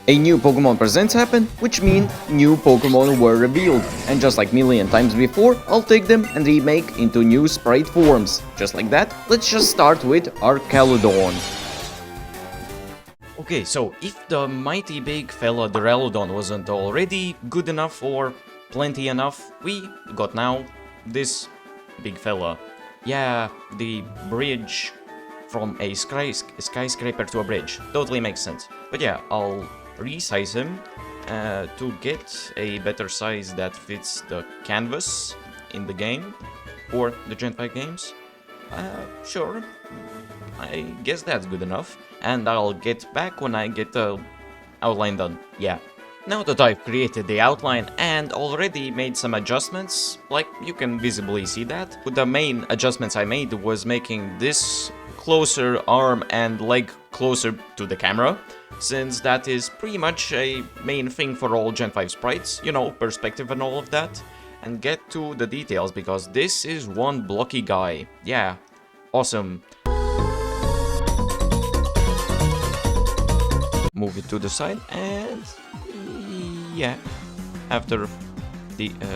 A new Pokemon Presents happened, which means new Pokemon were revealed, and just like million times before, I'll take them and remake into new sprite forms. Just like that, let's just start with Archaludon. Okay, so if the mighty big fella Duraludon wasn't already good enough or plenty enough, we got now this big fella. Yeah, the bridge from a skyscraper to a bridge. Totally makes sense. But yeah, I'll resize him to get a better size that fits the canvas in the game or the Gen 5 games. Sure, I guess that's good enough, and I'll get back when I get the outline done. Yeah. Now that I've created the outline and already made some adjustments, like you can visibly see that, the main adjustments I made was making this closer arm and leg closer to the camera, since that is pretty much a main thing for all Gen 5 sprites, you know, perspective and all of that. And get to the details, because this is one blocky guy. Yeah, awesome. Move it to the side, and yeah, after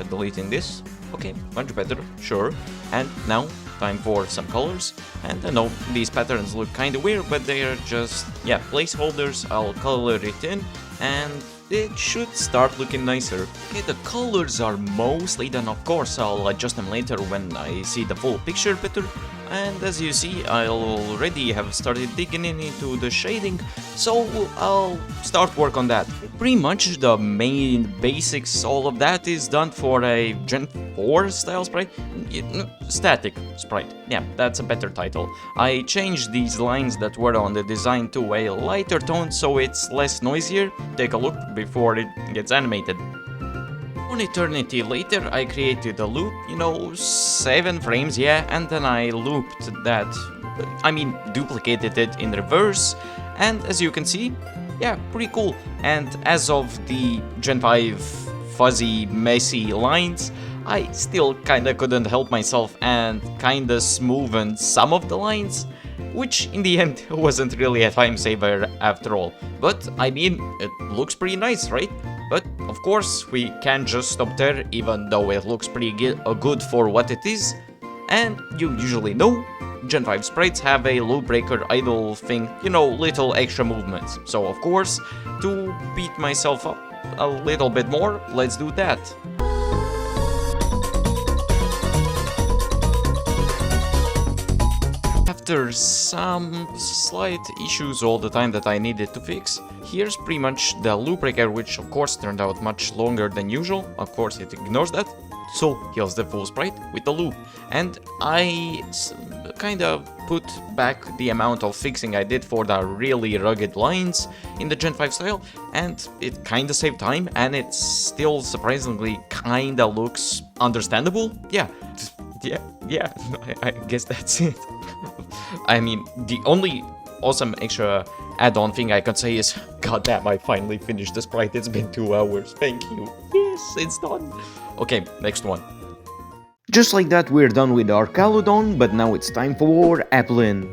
deleting this, okay, much better, sure. And now, time for some colors. And I know these patterns look kinda weird, but they are just, yeah, placeholders. I'll color it in, and it should start looking nicer. Okay, the colors are mostly done. Of course, I'll adjust them later when I see the full picture better. And as you see, I already have started digging into the shading, so I'll start work on that. Pretty much the main basics, all of that is done for a Gen 4 style sprite. Static sprite, yeah, that's a better title. I changed these lines that were on the design to a lighter tone, so it's less noisier. Take a look before it gets animated. One eternity later, I created a loop, you know, 7 frames, yeah, and then I looped that, duplicated it in reverse, and as you can see, yeah, pretty cool. And as of the Gen 5 fuzzy, messy lines, I still kinda couldn't help myself and kinda smoothened some of the lines, which in the end wasn't really a time saver after all. But I mean, it looks pretty nice, right? But of course, we can't just stop there, even though it looks pretty good for what it is. And you usually know, Gen 5 sprites have a loop breaker idle thing, you know, little extra movements. So of course, to beat myself up a little bit more, let's do that. After some slight issues all the time that I needed to fix, here's pretty much the loop breaker, which of course turned out much longer than usual. Of course it ignores that. So here's the full sprite with the loop. And I kinda put back the amount of fixing I did for the really rugged lines in the Gen 5 style, and it kinda saved time, and it still surprisingly kinda looks understandable. Yeah, I guess that's it. I mean, the only awesome extra add-on thing I could say is, goddamn, I finally finished the sprite. It's been 2 hours. Thank you. Yes, it's done. Okay, next one. Just like that, we're done with Archaludon, but now it's time for Applin.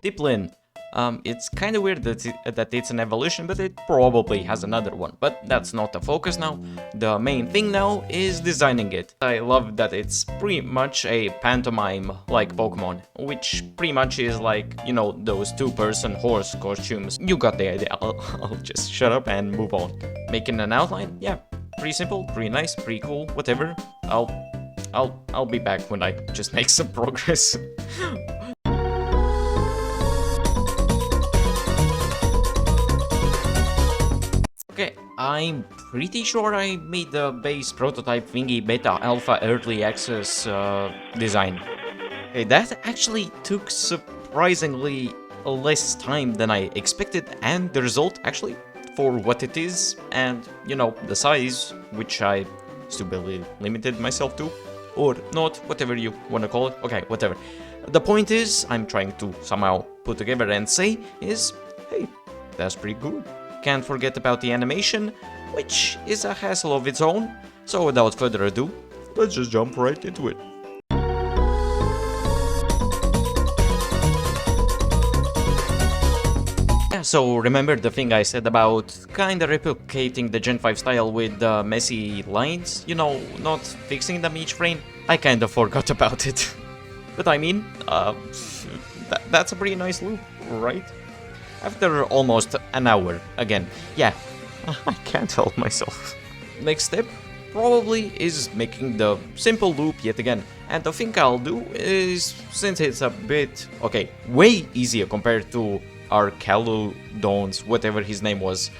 Diplin. It's kind of weird that it's an evolution, but it probably has another one. But that's not the focus now. The main thing now is designing it. I love that it's pretty much a pantomime-like Pokemon, which pretty much is like, you know, those 2-person horse costumes. You got the idea. I'll just shut up and move on. Making an outline? Yeah, pretty simple, pretty nice, pretty cool, whatever. I'll be back when I just make some progress. Okay, I'm pretty sure I made the base prototype thingy beta alpha early access design. Okay, that actually took surprisingly less time than I expected, and the result actually, for what it is, and you know, the size, which I stupidly limited myself to, or not, whatever you wanna call it, okay, whatever. The point is, I'm trying to somehow put together and say is, hey, that's pretty good. Can't forget about the animation, which is a hassle of its own, so without further ado, let's just jump right into it. Yeah, so remember the thing I said about kinda replicating the Gen 5 style with messy lines? You know, not fixing them each frame? I kinda forgot about it. But I mean, that's a pretty nice loop, right? After almost an hour, again, yeah, I can't help myself. Next step probably is making the simple loop yet again. And the thing I'll do is, since it's a bit, okay, way easier compared to our Caludon's, whatever his name was,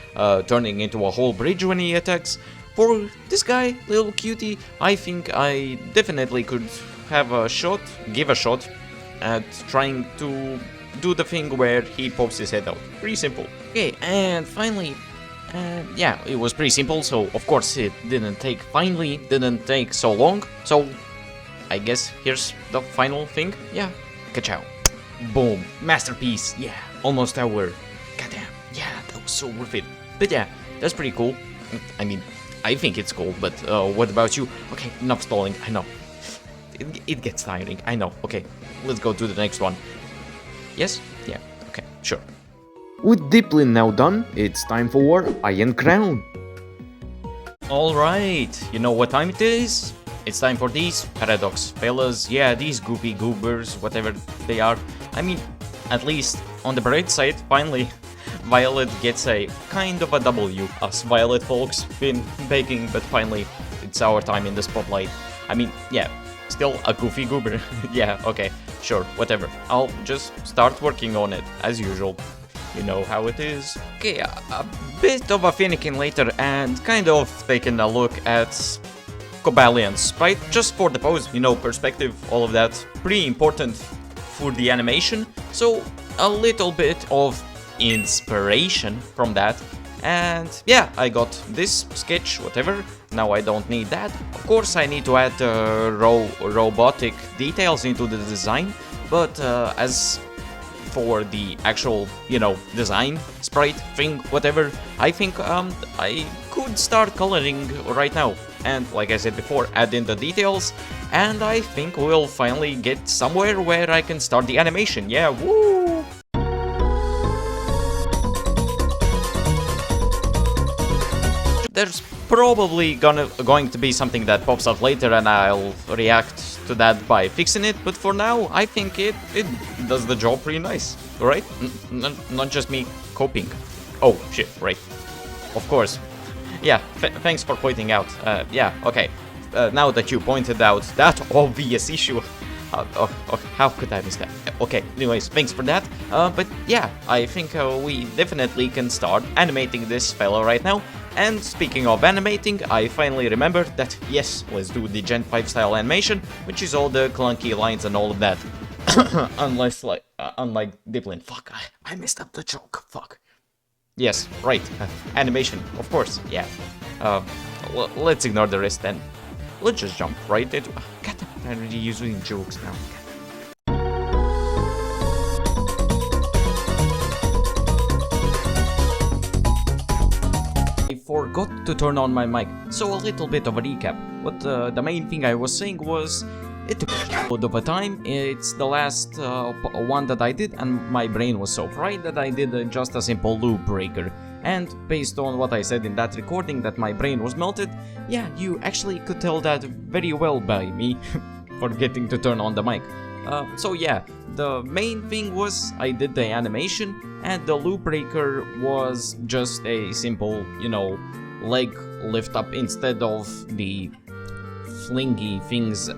turning into a whole bridge when he attacks, for this guy, little cutie, I think I definitely could give a shot at trying to do the thing where he pops his head out. Pretty simple. Okay, and finally, yeah, it was pretty simple, so of course it didn't take so long, so I guess here's the final thing. Yeah, ka-chow. Boom, masterpiece, yeah, almost hour. Goddamn, yeah, that was so worth it. But yeah, that's pretty cool. I mean, I think it's cool, but what about you? Okay, enough stalling, I know. It gets tiring, I know. Okay, let's go to the next one. Yes? Yeah, okay, sure. With Diplin now done, it's time for Iron Crown. Alright, you know what time it is? It's time for these Paradox fellas, yeah, these goopy goobers, whatever they are. I mean, at least on the bright side, finally, Violet gets a kind of a W. Us Violet folks been begging, but finally, it's our time in the spotlight. I mean, yeah, still a goofy goober. Yeah, okay, sure, whatever. I'll just start working on it, as usual. You know how it is. Okay, a bit of a finicking later and kind of taking a look at Cobalian's sprite, just for the pose, you know, perspective, all of that. Pretty important for the animation, so a little bit of inspiration from that. And yeah, I got this sketch, whatever. Now I don't need that. Of course, I need to add robotic details into the design, but as for the actual, you know, design, sprite, thing, whatever, I think I could start coloring right now. And like I said before, add in the details, and I think we'll finally get somewhere where I can start the animation. Yeah, woo! There's probably going to be something that pops up later and I'll react to that by fixing it, but for now I think it does the job pretty nice, right? Not just me coping. Oh shit, right. Of course. Yeah, thanks for pointing out. Yeah, okay. Now that you pointed out that obvious issue, how could I miss that? Okay, anyways, thanks for that. But yeah, I think we definitely can start animating this fellow right now. And speaking of animating, I finally remembered that, yes, let's do the Gen 5 style animation, which is all the clunky lines and all of that. Unlike Diplin. Fuck, I messed up the joke, fuck. Yes, right, animation, of course, yeah. Let's ignore the rest then. Let's just jump right into... God, I'm really using jokes now. I forgot to turn on my mic, so a little bit of a recap. But the main thing I was saying was, it took a lot of a time. It's the last one that I did, and my brain was so fried that I did just a simple loop breaker. And based on what I said in that recording that my brain was melted, yeah, you actually could tell that very well by me forgetting to turn on the mic. So yeah, the main thing was I did the animation, and the loop breaker was just a simple, you know, leg lift up instead of the flingy things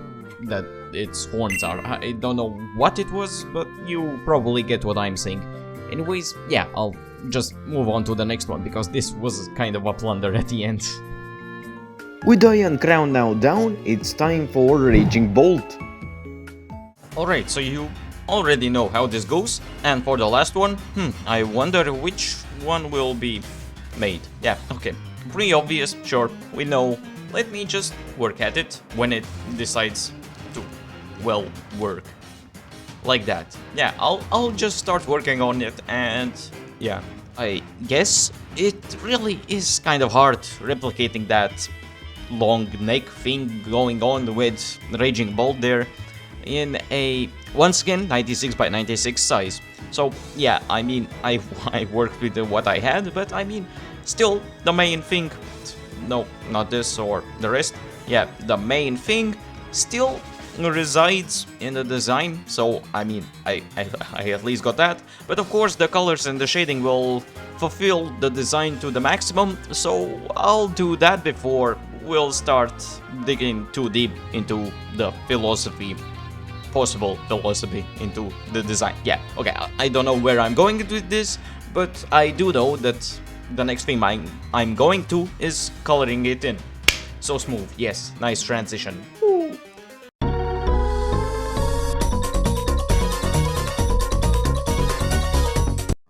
that its horns are. I don't know what it was, but you probably get what I'm saying. Anyways, yeah, I'll just move on to the next one, because this was kind of a plunder at the end. With Iron Crown now down, it's time for Raging Bolt. Alright, so you already know how this goes, and for the last one, I wonder which one will be made. Yeah, okay, pretty obvious, sure, we know. Let me just work at it when it decides to, well, work. Like that. Yeah, I'll just start working on it, and yeah, I guess it really is kind of hard replicating that long neck thing going on with Raging Bolt there in a, once again, 96 by 96 size. So yeah, I mean, I worked with what I had, but I mean, still the main thing, no, not this or the rest, yeah, the main thing still resides in the design. So I mean, I at least got that, but of course the colors and the shading will fulfill the design to the maximum, so I'll do that before we'll start digging too deep into the philosophy, possible philosophy into the design. Yeah, okay, I don't know where I'm going with this, but I do know that the next thing I'm going to is coloring it in. So smooth, yes, nice transition. Woo.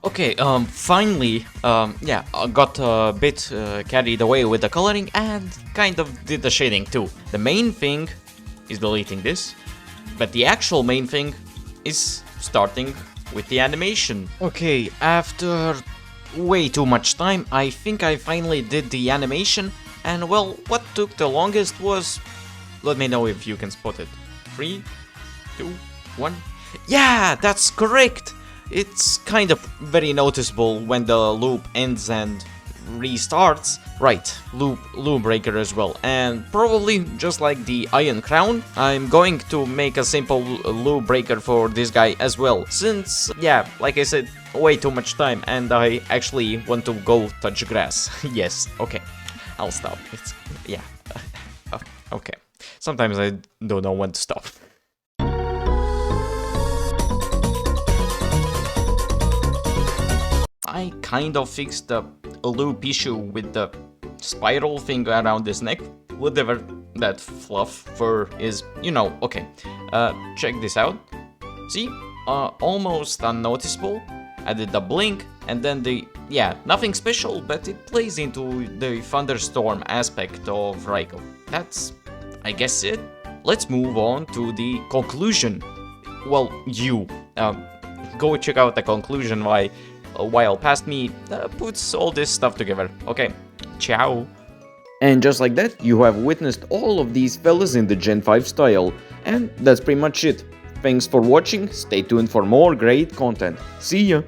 Okay, finally, yeah, I got a bit carried away with the coloring and kind of did the shading too. The main thing is deleting this, but the actual main thing is starting with the animation. Okay, after way too much time, I think I finally did the animation, and well, what took the longest was... Let me know if you can spot it. 3, 2, 1... Yeah, that's correct! It's kind of very noticeable when the loop ends and restarts. Right, loop breaker as well. And probably just like the Iron Crown, I'm going to make a simple loop breaker for this guy as well. Since, yeah, like I said, way too much time and I actually want to go touch grass. Yes, okay, I'll stop. It's, yeah, okay. Sometimes I don't know when to stop. I kind of fixed the loop issue with the spiral thing around his neck, whatever that fluff fur is, you know. Okay, check this out. See, almost unnoticeable. I did the blink and then the, yeah, nothing special, but it plays into the thunderstorm aspect of Raikou. That's, I guess, it. Let's move on to the conclusion. Well, go check out the conclusion while past me puts all this stuff together. Okay, ciao. And just like that, you have witnessed all of these fellas in the Gen 5 style. And that's pretty much it. Thanks for watching, stay tuned for more great content. See ya!